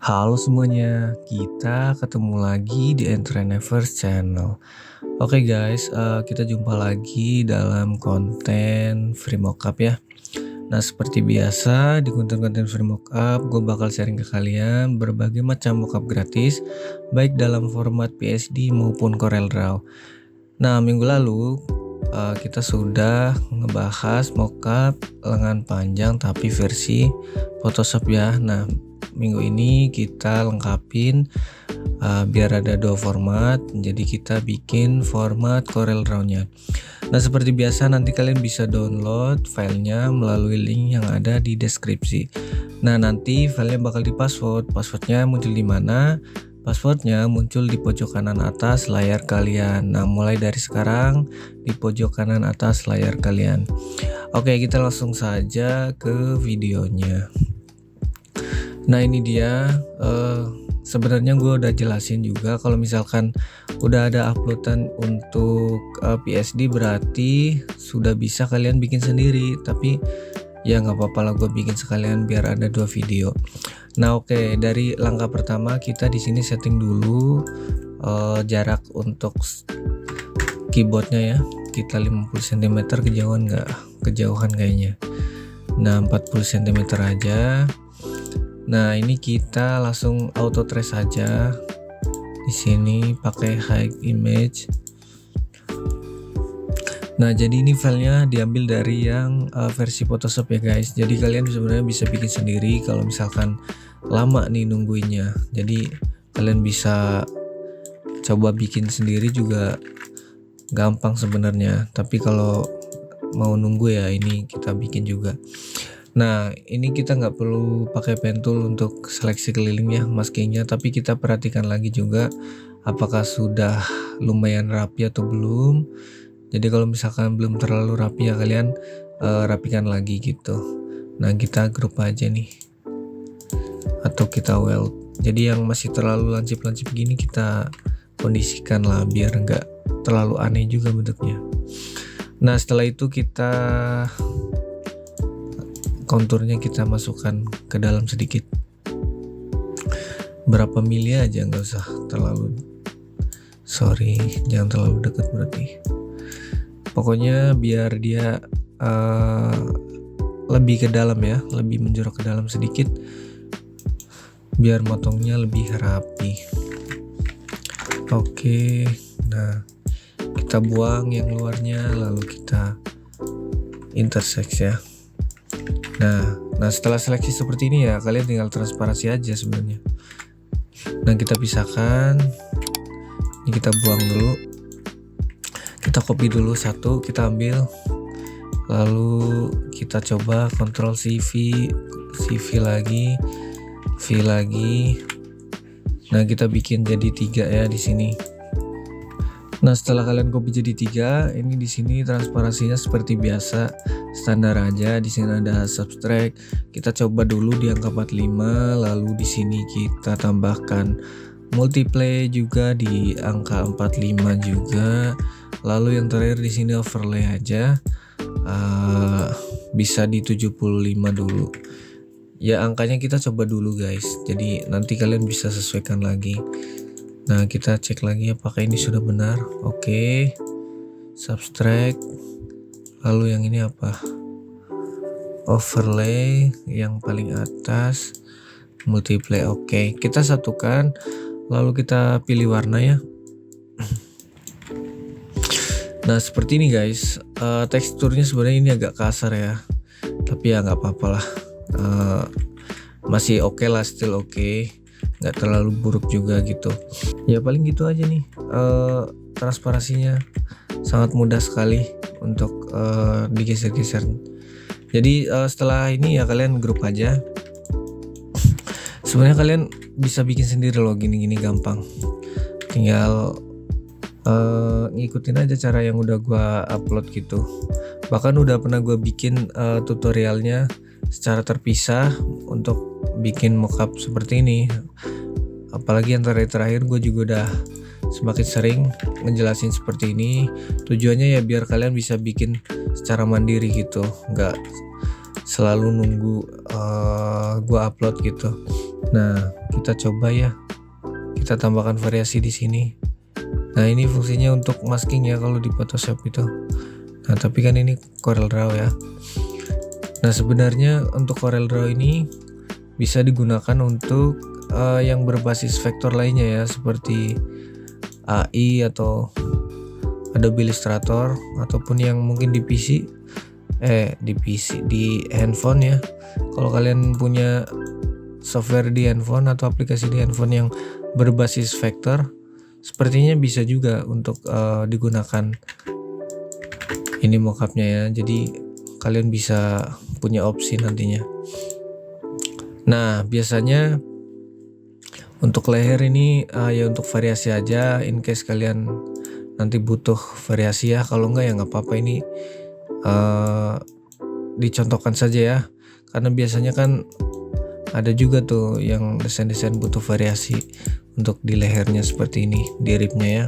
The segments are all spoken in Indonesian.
Halo semuanya, kita ketemu lagi di Entrepreneurs Channel. Oke guys, kita jumpa lagi dalam konten free mockup ya. Nah seperti biasa di konten-konten free mockup, gue bakal sharing ke kalian berbagai macam mockup gratis, baik dalam format PSD maupun CorelDRAW. Nah minggu lalu kita sudah ngebahas mockup lengan panjang tapi versi Photoshop ya. Nah minggu ini kita lengkapin biar ada dua format, jadi kita bikin format CorelDRAW-nya. Nah seperti biasa nanti kalian bisa download filenya melalui link yang ada di deskripsi. Nah nanti filenya bakal di passwordnya muncul di mana? Passwordnya muncul di pojok kanan atas layar kalian. Nah mulai dari sekarang di pojok kanan atas layar kalian. Oke, kita langsung saja ke videonya. Nah ini dia, sebenarnya gue udah jelasin juga kalau misalkan udah ada uploadan untuk PSD berarti sudah bisa kalian bikin sendiri, tapi ya nggak apa-apa lah, gue bikin sekalian biar ada dua video. Nah oke, dari langkah pertama kita di sini setting dulu jarak untuk keyboardnya ya, kita 50 cm, kejauhan nggak? Kejauhan kayaknya. Nah 40 cm aja. Nah ini kita langsung auto trace saja. Di sini pakai hide image. Nah jadi ini filenya diambil dari yang versi Photoshop ya guys. Jadi kalian sebenarnya bisa bikin sendiri kalau misalkan lama nih nungguinnya. Jadi kalian bisa coba bikin sendiri juga gampang sebenarnya. Tapi kalau mau nunggu ya ini kita bikin juga. Nah ini kita nggak perlu pakai pen tool untuk seleksi keliling ya maskingnya, tapi kita perhatikan lagi juga apakah sudah lumayan rapi atau belum. Jadi kalau misalkan belum terlalu rapi ya kalian rapikan lagi gitu. Nah kita grup aja nih atau kita weld. Jadi yang masih terlalu lancip-lancip gini kita kondisikan lah biar nggak terlalu aneh juga bentuknya. Nah setelah itu kita konturnya kita masukkan ke dalam sedikit, berapa mili aja, nggak usah terlalu, jangan terlalu dekat berarti. Pokoknya biar dia lebih ke dalam ya, lebih menjorok ke dalam sedikit biar motongnya lebih rapi. Oke, nah kita buang yang luarnya lalu kita intersect ya. Nah setelah seleksi seperti ini ya kalian tinggal transparansi aja sebenarnya. Nah kita pisahkan, ini kita buang dulu, kita copy dulu satu, kita ambil, lalu kita coba Ctrl CV lagi, V lagi. Nah kita bikin jadi 3 ya di sini. Nah setelah kalian copy jadi 3, ini di sini transparansinya seperti biasa standar aja. Di sini ada subtract, kita coba dulu di angka 45, lalu di sini kita tambahkan multiply juga di angka 45 juga. Lalu yang terakhir di sini overlay aja, bisa di 75 dulu. Ya angkanya kita coba dulu guys. Jadi nanti kalian bisa sesuaikan lagi. Nah kita cek lagi apakah ini sudah benar. Oke, subtract, lalu yang ini apa, overlay yang paling atas, multiply. Oke, kita satukan lalu kita pilih warna ya. Nah seperti ini guys, teksturnya sebenarnya ini agak kasar ya, tapi ya nggak apa-apa lah, masih oke lah, still oke, nggak terlalu buruk juga gitu ya. Paling gitu aja nih, transparansinya sangat mudah sekali untuk digeser-geser. Jadi setelah ini ya kalian grup aja. Sebenarnya kalian bisa bikin sendiri loh, gini-gini gampang, tinggal ngikutin aja cara yang udah gua upload gitu. Bahkan udah pernah gua bikin tutorialnya secara terpisah untuk bikin mockup seperti ini. Apalagi yang terakhir gue juga udah semakin sering ngejelasin seperti ini. Tujuannya ya biar kalian bisa bikin secara mandiri gitu, nggak selalu nunggu gue upload gitu. Nah kita coba ya, kita tambahkan variasi di sini. Nah ini fungsinya untuk masking ya kalau di Photoshop itu. Nah tapi kan ini Corel Draw ya. Nah sebenarnya untuk Corel Draw ini bisa digunakan untuk yang berbasis vektor lainnya ya, seperti AI atau Adobe Illustrator, ataupun yang mungkin di PC, di handphone ya. Kalau kalian punya software di handphone atau aplikasi di handphone yang berbasis vektor, sepertinya bisa juga untuk digunakan ini mockupnya ya. Jadi kalian bisa punya opsi nantinya. Nah biasanya untuk leher ini ya untuk variasi aja, in case kalian nanti butuh variasi ya. Kalau enggak ya nggak apa-apa, ini dicontohkan saja ya, karena biasanya kan ada juga tuh yang desain-desain butuh variasi untuk di lehernya seperti ini, di ribnya ya.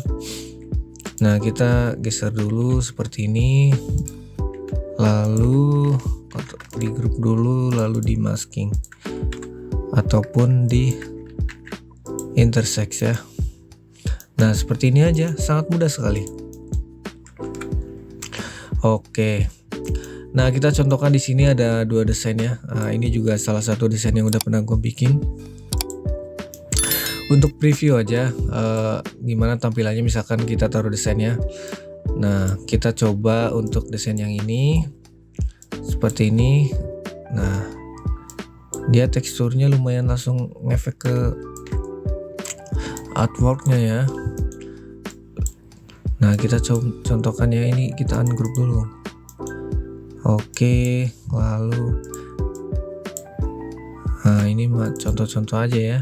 Nah kita geser dulu seperti ini, lalu di grup dulu, lalu di masking ataupun di intersect ya. Nah seperti ini aja, sangat mudah sekali. Oke. Nah kita contohkan di sini ada 2 desain ya. Nah, ini juga salah satu desain yang udah pernah gue bikin. Untuk preview aja gimana tampilannya, misalkan kita taruh desainnya. Nah kita coba untuk desain yang ini seperti ini. Nah dia teksturnya lumayan langsung ngefek ke artworknya ya. Nah kita contohkan ya, ini kita ungroup dulu. Oke, lalu nah ini mah contoh-contoh aja ya.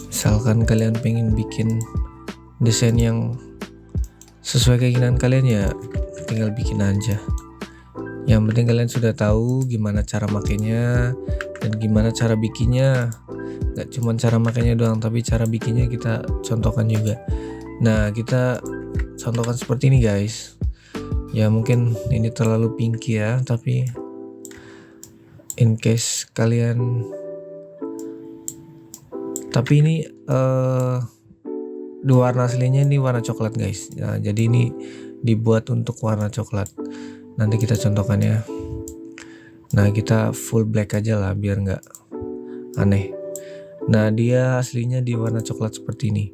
Misalkan kalian pengen bikin desain yang sesuai keinginan kalian ya, tinggal bikin aja. Yang penting kalian sudah tahu gimana cara makainya dan gimana cara bikinnya. Gak cuma cara makainya doang, tapi cara bikinnya kita contohkan juga. Nah kita contohkan seperti ini guys. Ya mungkin ini terlalu pinky ya, tapi in case kalian, tapi ini dua warna aslinya ini warna coklat guys. Nah, jadi ini dibuat untuk warna coklat. Nanti kita contohkan ya. Nah kita full black aja lah biar nggak aneh. Nah dia aslinya di warna coklat seperti ini,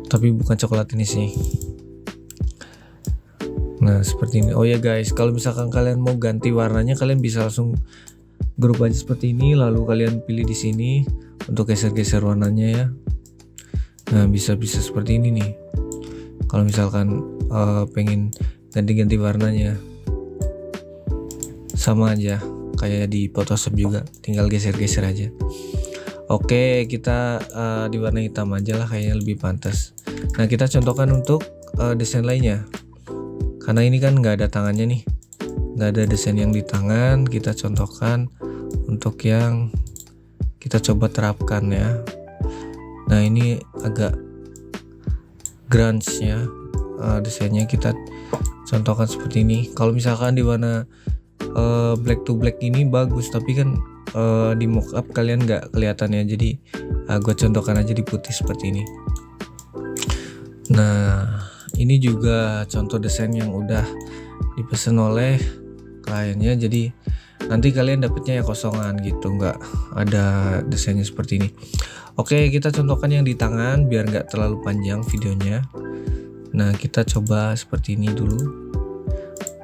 tapi bukan coklat ini sih. Nah seperti ini. Oh ya guys, kalau misalkan kalian mau ganti warnanya, kalian bisa langsung grup aja seperti ini, lalu kalian pilih di sini untuk geser-geser warnanya ya. Nah bisa seperti ini nih. Kalau misalkan pengen ganti-ganti warnanya, sama aja kayak di Photoshop juga, tinggal geser-geser aja. Oke, kita di warna hitam aja lah, kayaknya lebih pantas. Nah kita contohkan untuk desain lainnya. Karena ini kan nggak ada tangannya nih, nggak ada desain yang di tangan. Kita contohkan untuk yang kita coba terapkan ya. Nah ini agak grunge ya, desainnya kita contohkan seperti ini. Kalau misalkan di warna black to black ini bagus, tapi kan di mockup kalian nggak kelihatan ya. Jadi gue contohkan aja di putih seperti ini. Nah ini juga contoh desain yang udah dipesan oleh kliennya, jadi nanti kalian dapetnya ya kosongan gitu, nggak ada desainnya seperti ini. Oke, kita contohkan yang di tangan biar nggak terlalu panjang videonya. Nah kita coba seperti ini dulu.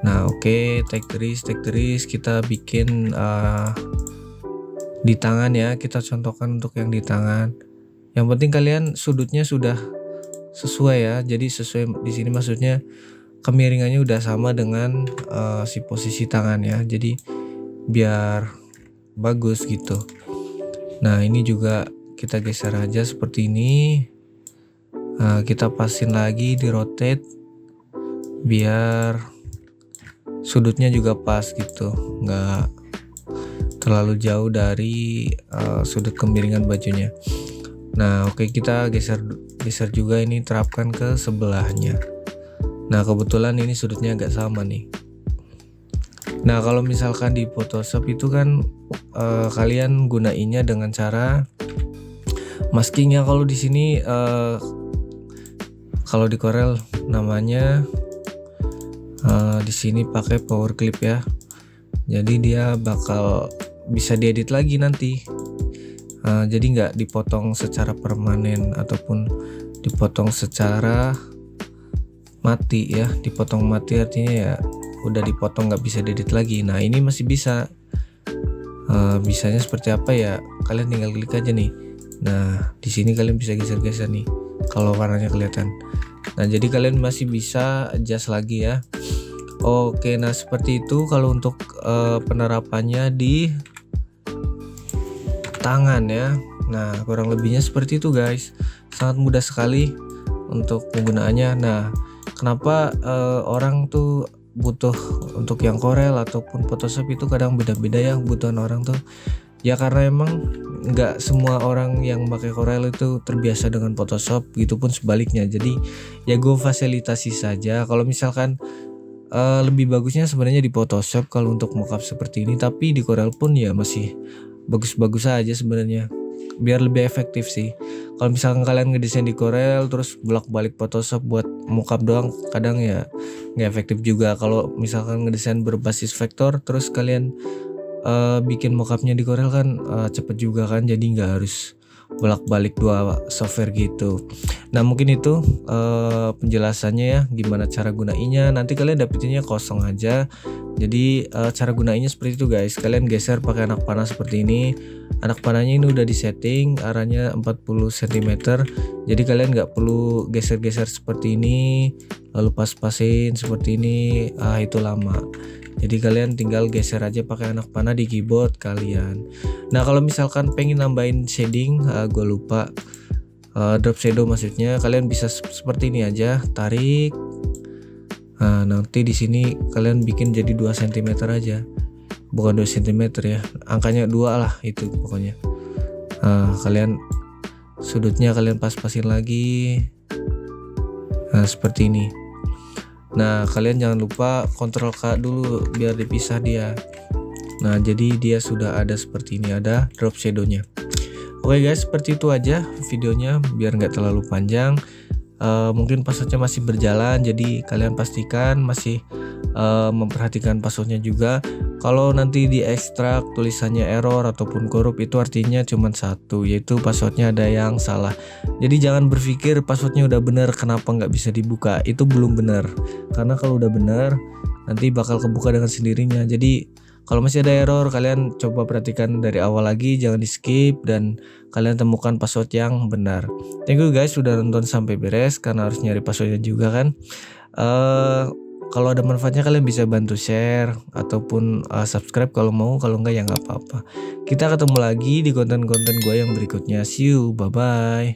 Nah oke, take the risk kita bikin di tangan ya. Kita contohkan untuk yang di tangan. Yang penting kalian sudutnya sudah sesuai ya. Jadi sesuai di sini maksudnya kemiringannya udah sama dengan si posisi tangan ya. Jadi biar bagus gitu. Nah ini juga kita geser aja seperti ini. Nah, kita pasin lagi di rotate biar sudutnya juga pas gitu, nggak terlalu jauh dari sudut kemiringan bajunya. Nah oke, kita geser juga ini, terapkan ke sebelahnya. Nah kebetulan ini sudutnya agak sama nih. Nah, kalau misalkan di Photoshop itu kan kalian gunainnya dengan cara maskingnya. Kalau di sini kalau di Corel namanya di sini pakai power clip ya. Jadi dia bakal bisa diedit lagi nanti. Jadi nggak dipotong secara permanen ataupun dipotong secara mati ya. Dipotong mati artinya ya udah dipotong nggak bisa diedit lagi. Nah, ini masih bisa. Bisanya seperti apa ya? Kalian tinggal klik aja nih. Nah, di sini kalian bisa geser-geser nih kalau warnanya kelihatan. Nah, jadi kalian masih bisa adjust lagi ya. Oke, nah seperti itu kalau untuk penerapannya di tangan ya. Nah, kurang lebihnya seperti itu guys. Sangat mudah sekali untuk penggunaannya. Nah, kenapa orang tuh butuh untuk yang Corel ataupun Photoshop itu kadang beda-beda ya kebutuhan orang tuh. Ya karena emang nggak semua orang yang pakai Corel itu terbiasa dengan Photoshop, gitu pun sebaliknya. Jadi ya gue fasilitasi saja. Kalau misalkan lebih bagusnya sebenarnya di Photoshop kalau untuk mockup seperti ini, tapi di Corel pun ya masih bagus-bagus aja sebenarnya, biar lebih efektif sih. Kalau misalkan kalian ngedesain di Corel terus bolak-balik Photoshop buat mockup doang, kadang ya nggak efektif juga. Kalau misalkan ngedesain berbasis vektor terus kalian bikin mockupnya di Corel kan cepet juga kan, jadi nggak harus bolak-balik dua software gitu. Nah, mungkin itu penjelasannya ya gimana cara gunainnya. Nanti kalian dapetinnya kosong aja. Jadi cara gunainnya seperti itu guys. Kalian geser pakai anak panah seperti ini. Anak panahnya ini udah disetting arahnya 40 cm. Jadi kalian nggak perlu geser-geser seperti ini lalu pas-pasin seperti ini. Itu lama. Jadi kalian tinggal geser aja pakai anak panah di keyboard kalian. Nah, kalau misalkan pengen nambahin shading, gue lupa drop shadow maksudnya, kalian bisa seperti ini aja, tarik. Nah, nanti di sini kalian bikin jadi 2 cm aja. Bukan 2 cm ya. Angkanya 2 lah itu pokoknya. Kalian sudutnya kalian pas-pasin lagi. Nah, seperti ini. Nah, kalian jangan lupa Ctrl K dulu biar dipisah dia. Nah, jadi dia sudah ada seperti ini, ada drop shadownya. Oke guys, seperti itu aja videonya biar nggak terlalu panjang. Mungkin passwordnya masih berjalan, jadi kalian pastikan masih memperhatikan passwordnya juga. Kalau nanti di ekstrak tulisannya error ataupun korup, itu artinya cuma satu, yaitu passwordnya ada yang salah. Jadi jangan berpikir passwordnya udah bener kenapa nggak bisa dibuka, itu belum benar. Karena kalau udah benar nanti bakal kebuka dengan sendirinya. Jadi kalau masih ada error, kalian coba perhatikan dari awal lagi, jangan di skip, dan kalian temukan password yang benar. Thank you guys sudah nonton sampai beres, karena harus nyari passwordnya juga kan. Kalau ada manfaatnya kalian bisa bantu share ataupun subscribe kalau mau, kalau enggak ya nggak apa-apa. Kita ketemu lagi di konten-konten gue yang berikutnya. See you, bye bye.